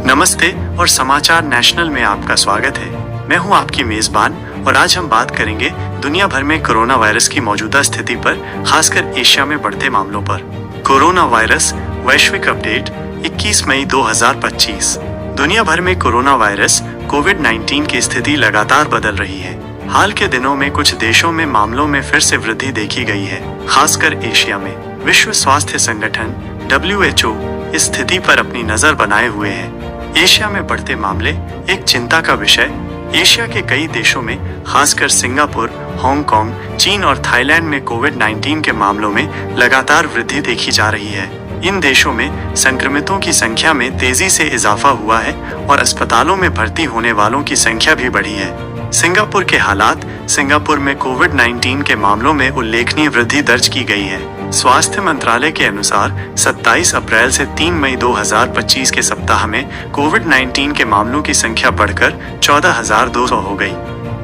नमस्ते और समाचार नेशनल में आपका स्वागत है। मैं हूं आपकी मेजबान और आज हम बात करेंगे दुनिया भर में कोरोना वायरस की मौजूदा स्थिति पर, खासकर एशिया में बढ़ते मामलों पर। कोरोना वायरस वैश्विक अपडेट 21 मई 2025। दुनिया भर में कोरोना वायरस कोविड-19 की स्थिति लगातार बदल रही है। हाल के दिनों में कुछ देशों में मामलों में फिर से वृद्धि देखी गई है, खासकर एशिया में। विश्व स्वास्थ्य संगठन WHO इस स्थिति पर अपनी नजर बनाए हुए है। एशिया में बढ़ते मामले एक चिंता का विषय। एशिया के कई देशों में, खासकर सिंगापुर, हांगकांग, चीन और थाईलैंड में कोविड-19 के मामलों में लगातार वृद्धि देखी जा रही है। इन देशों में संक्रमितों की संख्या में तेजी से इजाफा हुआ है और अस्पतालों में भर्ती होने वालों की संख्या भी बढ़ी है। सिंगापुर के हालात। सिंगापुर में कोविड-19 के मामलों में उल्लेखनीय वृद्धि दर्ज की गई है। स्वास्थ्य मंत्रालय के अनुसार 27 अप्रैल से 3 मई 2025 के सप्ताह में कोविड-19 के मामलों की संख्या बढ़कर 14,200 हो गई,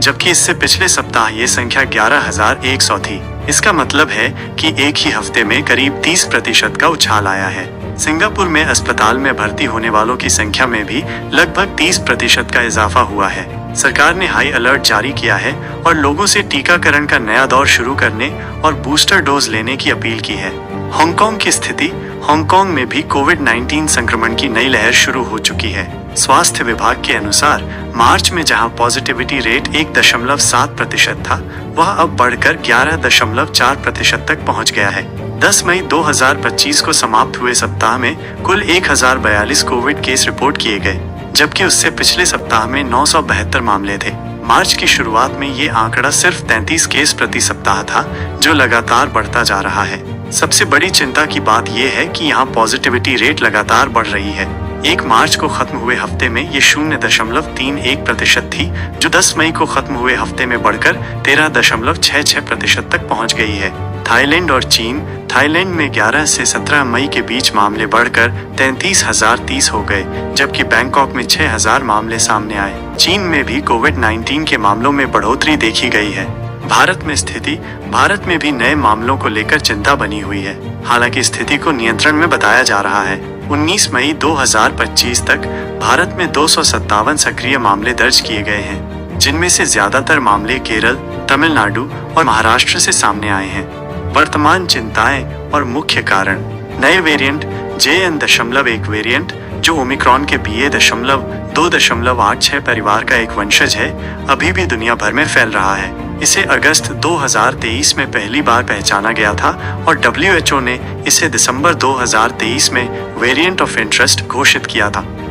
जबकि इससे पिछले सप्ताह ये संख्या 11,100 थी। इसका मतलब है कि एक ही हफ्ते में करीब 30% का उछाल आया है। सिंगापुर में अस्पताल में भर्ती होने वालों की संख्या में भी लगभग 30% का इजाफा हुआ है। सरकार ने हाई अलर्ट जारी किया है और लोगों से टीकाकरण का नया दौर शुरू करने और बूस्टर डोज लेने की अपील की है। हांगकांग की स्थिति। हांगकांग में भी कोविड-19 संक्रमण की नई लहर शुरू हो चुकी है। स्वास्थ्य विभाग के अनुसार मार्च में जहां पॉजिटिविटी रेट 1.7% था, वह अब बढ़कर 11.4% तक पहुंच गया है। 10 मई 2025 को समाप्त हुए सप्ताह में कुल 1042 कोविड केस रिपोर्ट किए गए, जबकि उससे पिछले सप्ताह में 972 मामले थे। मार्च की शुरुआत में ये आंकड़ा सिर्फ 33 केस प्रति सप्ताह था, जो लगातार बढ़ता जा रहा है। सबसे बड़ी चिंता की बात यह है कि यहाँ पॉजिटिविटी रेट लगातार बढ़ रही है। 1 मार्च को खत्म हुए हफ्ते में ये 0.31% थी, जो 10 मई को खत्म हुए हफ्ते में बढ़कर 13.66% तक पहुँच गई है। थाईलैंड और चीन। थाईलैंड में 11 से 17 मई के बीच मामले बढ़कर 33,030 हो गए, जबकि बैंकॉक में 6,000 मामले सामने आए। चीन में भी कोविड-19 के मामलों में बढ़ोतरी देखी गई है। भारत में स्थिति। भारत में भी नए मामलों को लेकर चिंता बनी हुई है, हालांकि स्थिति को नियंत्रण में बताया जा रहा है। 19 मई 2025 तक भारत में 257 सक्रिय मामले दर्ज किए गए हैं, जिनमें से ज्यादातर मामले केरल, तमिलनाडु और महाराष्ट्र से सामने आए हैं। वर्तमान चिंताएं और मुख्य कारण। नए वेरिएंट। JN.1 वेरिएंट, जो ओमिक्रॉन के BA.2.86 परिवार का एक वंशज है, अभी भी दुनिया भर में फैल रहा है। इसे अगस्त 2023 में पहली बार पहचाना गया था और WHO ने इसे दिसंबर 2023 में वेरिएंट ऑफ इंटरेस्ट घोषित किया था।